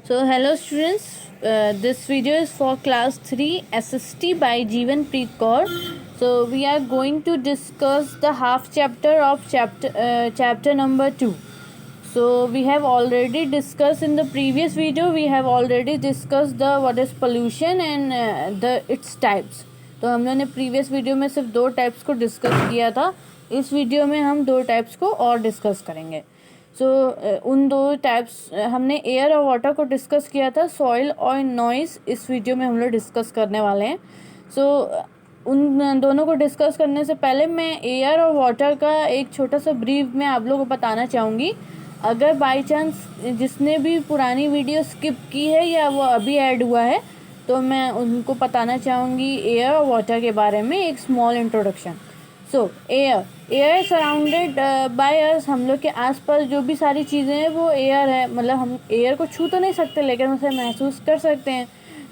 So hello students, this video is for class 3 SST by Jeevanpreet Kaur. So we are going to discuss the half chapter of chapter number 2. So we have already discussed in the previous video, we have already discussed the what is pollution and its types. तो हम लोगों ने previous video में सिर्फ 2 types को discuss किया था. इस वीडियो में हम 2 टाइप्स को और डिस्कस करेंगे. उन 2 टाइप्स हमने एयर और वाटर को डिस्कस किया था. सॉइल और नॉइज़ इस वीडियो में हम लोग डिस्कस करने वाले हैं. उन दोनों को डिस्कस करने से पहले मैं एयर और वाटर का एक छोटा सा ब्रीफ में आप लोगों को बताना चाहूँगी. अगर बाई चांस जिसने भी पुरानी वीडियो स्किप की है या वो अभी ऐड हुआ है तो मैं उनको बताना चाहूँगी एयर और वाटर के बारे में एक small introduction. Air surrounded by us, हम लोग के आसपास जो भी सारी चीज़ें हैं वो एयर है. मतलब हम एयर को छू तो नहीं सकते लेकिन उसे महसूस कर सकते हैं.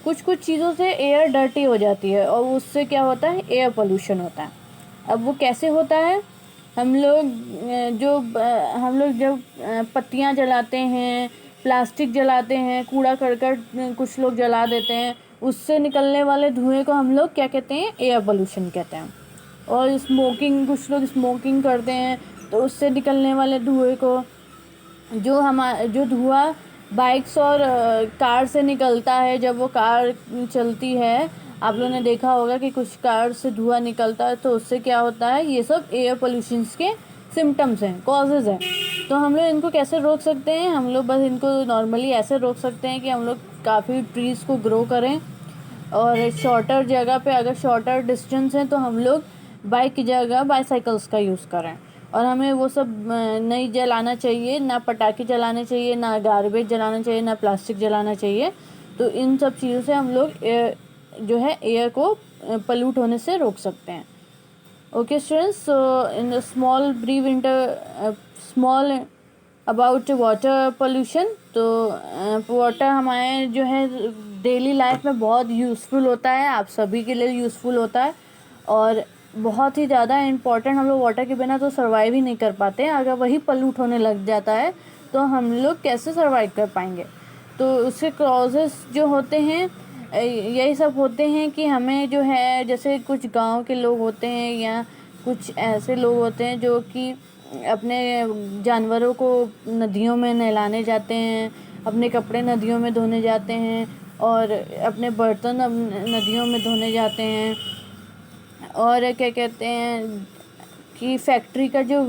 कुछ चीज़ों से एयर डर्टी हो जाती है और उससे क्या होता है, एयर पोल्यूशन होता है. अब वो कैसे होता है, हम लोग जब पत्तियाँ जलाते हैं, प्लास्टिक जलाते हैं, कूड़ा करकट कुछ लोग जला देते हैं, उससे निकलने वाले धुएँ को हम लोग क्या कहते हैं, एयर पोल्यूशन कहते हैं. और स्मोकिंग, कुछ लोग स्मोकिंग करते हैं तो उससे निकलने वाले धुएँ को, जो धुआं बाइक्स और कार से निकलता है जब वो कार चलती है, आप लोगों ने देखा होगा कि कुछ कार से धुआं निकलता है तो उससे क्या होता है, ये सब एयर पोल्यूशंस के सिम्टम्स हैं, कॉजेज़ हैं. तो हम लोग इनको कैसे रोक सकते हैं, हम लोग बस इनको नॉर्मली ऐसे रोक सकते हैं कि हम लोग काफ़ी ट्रीज़ को ग्रो करें और शॉर्टर जगह पे, अगर शॉर्टर डिस्टेंस है तो हम लोग बाइक की जगह बाईसाइकिल्स का यूज़ करें. और हमें वो सब नहीं जलाना चाहिए, ना पटाखे जलाने चाहिए, ना गार्बेज जलाना चाहिए, ना प्लास्टिक जलाना चाहिए. तो इन सब चीज़ों से हम लोग एयर को पल्यूट होने से रोक सकते हैं. Okay students, so in small small about water pollution. तो वाटर हमारे जो है डेली लाइफ में बहुत यूज़फुल होता है, आप सभी के लिए यूज़फुल होता है और बहुत ही ज़्यादा इम्पॉर्टेंट. हम लोग वाटर के बिना तो सर्वाइव ही नहीं कर पाते हैं. अगर वही पल्यूट होने लग जाता है तो हम लोग कैसे सर्वाइव कर पाएंगे. तो उसके कॉजेस जो होते हैं यही सब होते हैं कि हमें जो है, जैसे कुछ गांव के लोग होते हैं या कुछ ऐसे लोग होते हैं जो कि अपने जानवरों को नदियों में नहलाने जाते हैं, अपने कपड़े नदियों में धोने जाते हैं और अपने बर्तन नदियों में धोने जाते हैं. और क्या कहते हैं कि फैक्ट्री का जो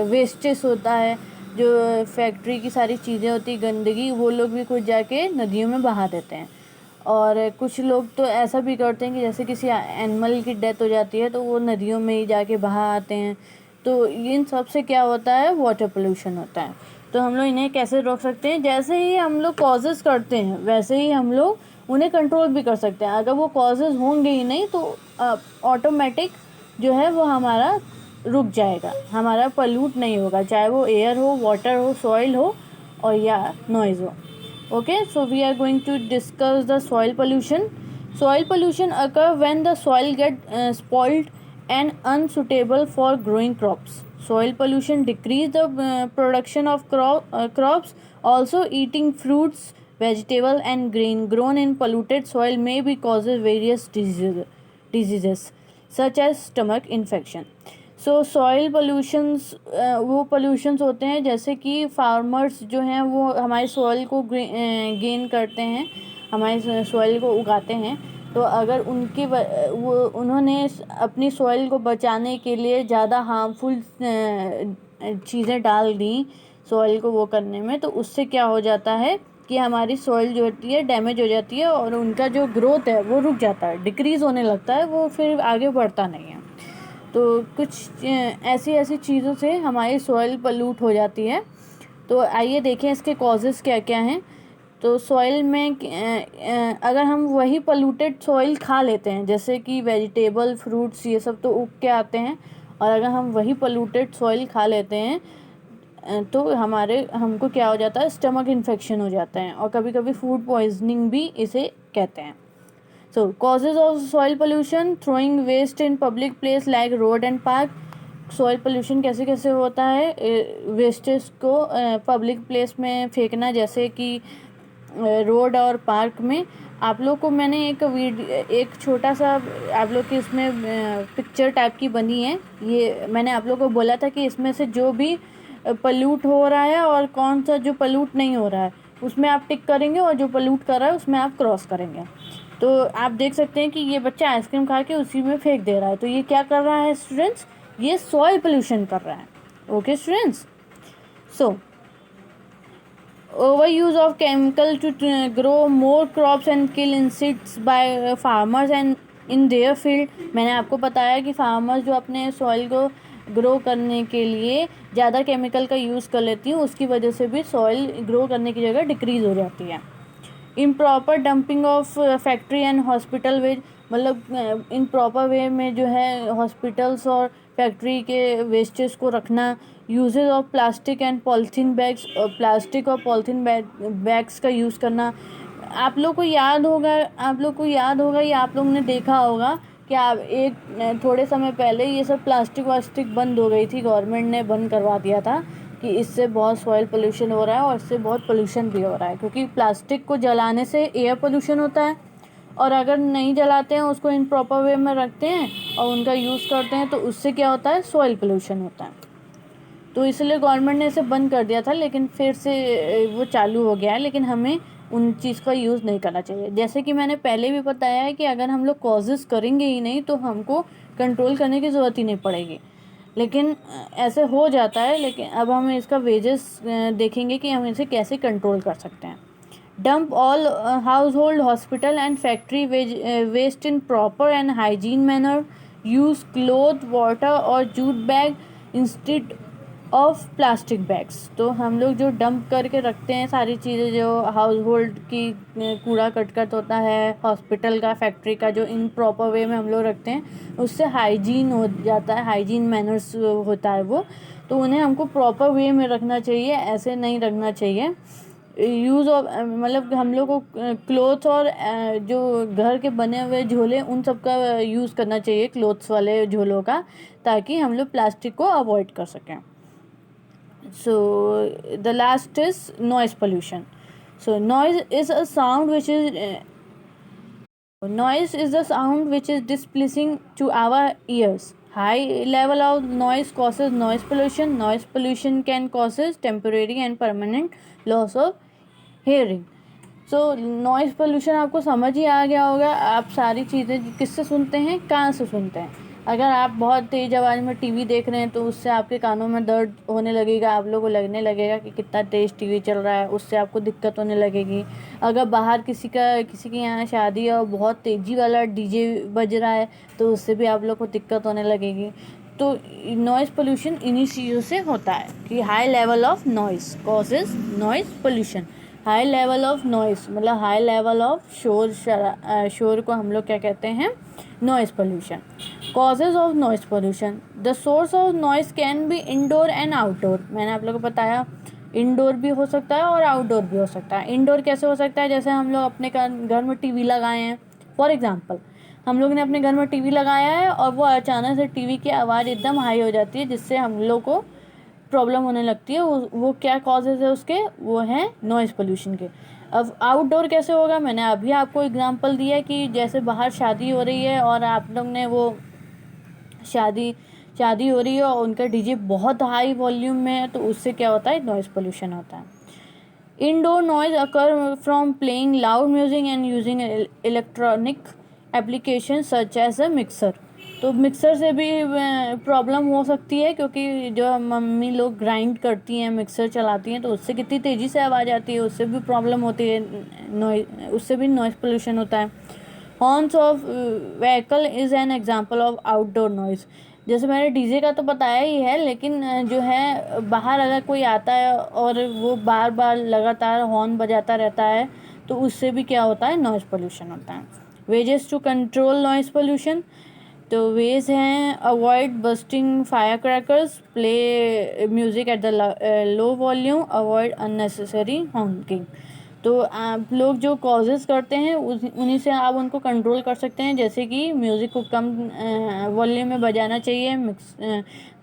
वेस्टेज होता है, जो फैक्ट्री की सारी चीज़ें होती है, गंदगी, वो लोग भी कुछ जाके नदियों में बहा देते हैं. और कुछ लोग तो ऐसा भी करते हैं कि जैसे किसी एनिमल की डेथ हो जाती है तो वो नदियों में ही जाके बहा आते हैं. तो इन सब से क्या होता है, वाटर पोल्यूशन होता है. तो हम लोग इन्हें कैसे रोक सकते हैं, जैसे ही हम लोग कॉजेज़ करते हैं वैसे ही हम लोग उन्हें कंट्रोल भी कर सकते हैं. अगर वो कॉजेज़ होंगे ही नहीं तो ऑटोमेटिक जो है वो हमारा रुक जाएगा, हमारा पल्यूट नहीं होगा, चाहे वो एयर हो, वाटर हो, सॉइल हो और या नॉइज़ हो. Okay, so we are going to discuss the soil pollution. Soil pollution occur when the soil get spoiled and unsuitable for growing crops. Soil pollution decrease the production of crops. Also, eating fruits, vegetable and grain grown in polluted soil may be causes various diseases such as stomach infection. So soil pollutions वो pollutions होते हैं जैसे कि farmers जो हैं वो हमारे soil को गेन करते हैं, हमारे सॉइल को उगाते हैं. तो अगर उन्होंने अपनी सॉइल को बचाने के लिए ज़्यादा हार्मफुल चीज़ें डाल दी सॉइल को वो करने में, तो उससे क्या हो जाता है कि हमारी सॉइल जो होती है डैमेज हो जाती है और उनका जो ग्रोथ है वो रुक जाता है, डिक्रीज़ होने लगता है, वो फिर आगे बढ़ता नहीं है. तो कुछ ऐसी चीज़ों से हमारी सॉइल पल्यूट हो जाती है. तो आइए देखें इसके कॉजेज़ क्या क्या हैं. तो सॉइल में अगर हम वही पल्यूटेड सॉइल खा लेते हैं, जैसे कि वेजिटेबल, फ्रूट्स, ये सब तो उग के आते हैं, और अगर हम वही पल्यूटेड सॉइल खा लेते हैं तो हमको क्या हो जाता है, स्टमक इन्फेक्शन हो जाता है और कभी कभी फूड पॉइजनिंग भी इसे कहते हैं. So, causes of soil pollution: throwing waste in public place like road and park. Soil pollution कैसे कैसे होता है, वेस्टेज को पब्लिक प्लेस में फेंकना, जैसे कि रोड और पार्क में। आप लोग को मैंने एक छोटा सा आप लोग की इसमें पिक्चर टाइप की बनी है। ये मैंने आप लोग को बोला था कि इसमें से जो भी पल्यूट हो रहा है और कौन सा जो पल्यूट नहीं हो रहा है उसमें आप टिक करेंगे, और जो पल्यूट कर रहा है उसमें आप क्रॉस करेंगे। तो आप देख सकते हैं कि ये बच्चा आइसक्रीम खा के उसी में फेंक दे रहा है। तो ये क्या कर रहा है स्टूडेंट्स? ये सॉइल पोल्यूशन कर रहा है। Okay students, so overuse of chemical to grow more crops and kill insects by farmers and in their field। मैंने आपको बताया कि फार्मर्स जो अपने सॉइल को ग्रो करने के लिए ज़्यादा केमिकल का यूज़ कर लेती हैं, उसकी वजह से भी सॉइल ग्रो करने की जगह डिक्रीज़ हो जाती है। Improper dumping of factory and hospital waste, मतलब इम्प्रॉपर वे में जो है हॉस्पिटल्स और फैक्ट्री के वेस्टेज को रखना। Usage of plastic and polythene bags, plastic और पॉलीथीन बैग्स का यूज़ करना। आप लोग को याद होगा या आप लोगों ने देखा होगा कि आप थोड़े समय पहले ये सब प्लास्टिक वास्टिक बंद हो गई थी, गवर्नमेंट ने बंद करवा दिया था कि इससे बहुत सॉइल पोल्यूशन हो रहा है और इससे बहुत पोल्यूशन भी हो रहा है, क्योंकि प्लास्टिक को जलाने से एयर पोल्यूशन होता है, और अगर नहीं जलाते हैं उसको इन प्रॉपर वे में रखते हैं और उनका यूज़ करते हैं तो उससे क्या होता है? सॉइल पोल्यूशन होता है। तो इसलिए गवर्नमेंट ने इसे बंद कर दिया था, लेकिन फिर से वो चालू हो गया है। लेकिन हमें उन चीज़ का यूज़ नहीं करना चाहिए। जैसे कि मैंने पहले भी बताया है कि अगर हम लोग कॉजेज़ करेंगे ही नहीं तो हमको कंट्रोल करने की ज़रूरत ही नहीं पड़ेगी, लेकिन ऐसे हो जाता है। लेकिन अब हम इसका वेजेस देखेंगे कि हम इसे कैसे कंट्रोल कर सकते हैं। Dump all household, hospital and factory waste in proper and hygiene manner. Use cloth, water और jute bag instead of plastic bags. तो हम लोग जो डंप करके रखते हैं सारी चीज़ें, जो हाउस होल्ड की कूड़ा कटकट होता है, हॉस्पिटल का, फैक्ट्री का, जो इन प्रॉपर वे में हम लोग रखते हैं, उससे हाइजीन हो जाता है, हाइजीन मैनर्स होता है वो। तो उन्हें हमको प्रॉपर वे में रखना चाहिए, ऐसे नहीं रखना चाहिए। यूज़ ऑफ मतलब हम लोग को क्लोथ और जो घर के बने हुए झोले उन सब का यूज़ करना चाहिए, क्लोथ्स वाले झोलों का, ताकि हम लोग प्लास्टिक को अवॉइड कर सकें। So the last is noise pollution. So noise is a sound which is displeasing to our ears. High level of noise causes noise pollution. Noise pollution can causes temporary and permanent loss of hearing. So noise pollution आपको समझ ही आ गया होगा। आप सारी चीज़ें किससे सुनते हैं, कहाँ से सुनते हैं? अगर आप बहुत तेज़ आवाज़ में टीवी देख रहे हैं तो उससे आपके कानों में दर्द होने लगेगा, आप लोगों को लगने लगेगा कि कितना तेज़ टीवी चल रहा है, उससे आपको दिक्कत होने लगेगी। अगर बाहर किसी के यहाँ शादी है और बहुत तेज़ी वाला डीजे बज रहा है तो उससे भी आप लोग को दिक्कत होने लगेगी। तो नॉइज़ पोल्यूशन इन्हीं चीज़ों से होता है कि high level of noise causes noise pollution. High level of noise मतलब हाई लेवल ऑफ शोर को हम लोग क्या कहते हैं? Noise pollution. Causes of noise pollution, the source of noise can be indoor and outdoor. मैंने आप लोगों को बताया इंडोर भी हो सकता है और आउटडोर भी हो सकता है। इंडोर कैसे हो सकता है? जैसे हम लोग अपने घर में टीवी लगाए हैं, फॉर एग्जांपल हम लोग ने अपने घर में टीवी लगाया है और वो अचानक से टीवी की आवाज़ एकदम हाई हो जाती है, जिससे हम लोग को प्रॉब्लम होने लगती है। वो क्या कॉजेज़ है उसके? वो हैं नॉइज़ पोल्यूशन के। अब आउटडोर कैसे होगा? मैंने अभी आपको एग्जांपल दिया कि जैसे बाहर शादी हो रही है और आप लोग ने वो शादी हो रही है और उनका डीजे बहुत हाई वॉल्यूम में है, तो उससे क्या होता है? नॉइज़ पोल्यूशन होता है। Indoor noise occur from playing loud music and using electronic application such as a mixer. तो मिक्सर से भी प्रॉब्लम हो सकती है, क्योंकि जो मम्मी लोग ग्राइंड करती हैं, मिक्सर चलाती हैं, तो उससे कितनी तेज़ी से आवाज़ आती है, उससे भी प्रॉब्लम होती है, उससे भी नॉइज़ पोल्यूशन होता है। Horns of vehicle is an example of outdoor noise. जैसे मैंने डीजे का तो बताया ही है, लेकिन जो है बाहर अगर कोई आता है और वो बार बार लगातार हॉर्न बजाता रहता है तो उससे भी क्या होता है? नॉइज़ पोल्यूशन होता है। Ways to control noise pollution, तो वेज हैं avoid bursting fire crackers, play music at the low volume, avoid unnecessary honking. तो आप लोग जो कॉजेज़ करते हैं उन्हीं से आप उनको कंट्रोल कर सकते हैं, जैसे कि म्यूज़िक को कम वॉल्यूम में बजाना चाहिए।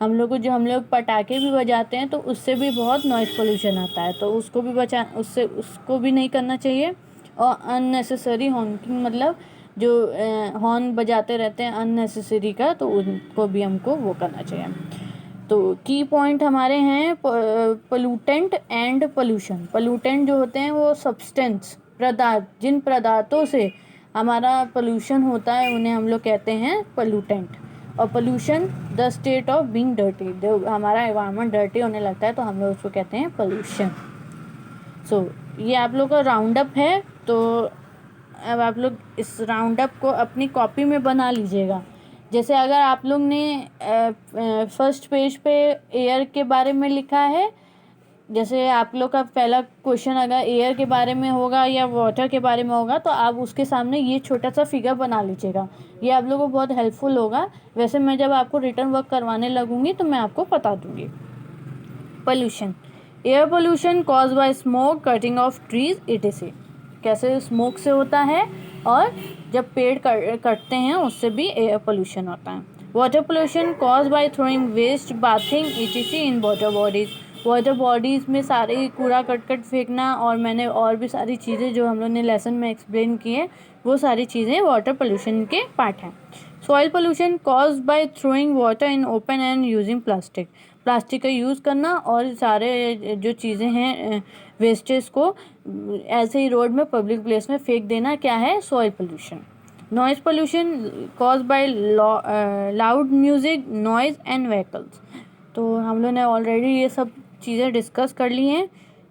हम लोग पटाखे भी बजाते हैं तो उससे भी बहुत नॉइज़ पोल्यूशन आता है, तो उसको भी नहीं करना चाहिए। और अननेसेसरी हॉर्न मतलब जो हॉर्न बजाते रहते हैं अननेसेसरी का, तो उनको भी हमको वो करना चाहिए। तो की पॉइंट हमारे हैं पोल्यूटेंट एंड पोल्यूशन। पोल्यूटेंट जो होते हैं वो सब्सटेंस पदार्थ, जिन पदार्थों से हमारा पोल्यूशन होता है उन्हें हम लोग कहते हैं पोल्यूटेंट। और pollution the state of being dirty, जो हमारा एनवायरनमेंट डर्टी होने लगता है तो हम लोग उसको कहते हैं पोल्यूशन। सो ये आप लोग का राउंड अप है, तो अब आप लोग इस राउंड अप को अपनी कॉपी में बना लीजिएगा। जैसे अगर आप लोग ने फर्स्ट पेज पे एयर के बारे में लिखा है, जैसे आप लोग का पहला क्वेश्चन अगर एयर के बारे में होगा या वाटर के बारे में होगा, तो आप उसके सामने ये छोटा सा फिगर बना लीजिएगा। ये आप लोगों को बहुत हेल्पफुल होगा। वैसे मैं जब आपको रिटर्न वर्क करवाने लगूंगी तो मैं आपको बता दूंगी। Pollution, air pollution cause bye smoke, cutting of trees etc। कैसे स्मोक से होता है, और जब पेड़ कटते हैं उससे भी एयर पोल्यूशन होता है। Water pollution cause by throwing waste, bathing etc in water bodies. Water bodies में सारे कूड़ा कट फेंकना, और मैंने और भी सारी चीज़ें जो हम लोग ने लेसन में एक्सप्लेन की है, वो सारी चीज़ें वाटर पोल्यूशन के पार्ट हैं। Soil pollution cause by throwing water in open and using plastic. Plastic का यूज़ करना और सारे जो चीज़ें हैं वेस्टेज को ऐसे ही रोड में पब्लिक प्लेस में फेंक देना, क्या है, soil pollution. Noise pollution cause bye loud music, noise and vehicles. तो हम लोग ने ऑलरेडी ये सब चीज़ें डिस्कस कर ली हैं।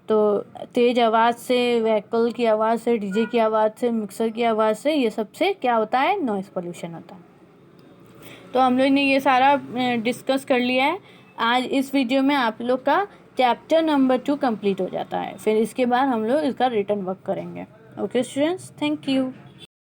तो तेज़ आवाज़ से, व्हीकल की आवाज़ से, डीजे की आवाज़ से, मिक्सर की आवाज़ से, ये सब से क्या होता है, नॉइज़ पोल्यूशन होता है। तो हम लोग ने ये सारा डिस्कस कर लिया है। आज इस वीडियो में आप लोग का चैप्टर नंबर 2 कंप्लीट हो जाता है। फिर इसके बाद हम लोग इसका रिटर्न वर्क करेंगे। Okay students, thank you.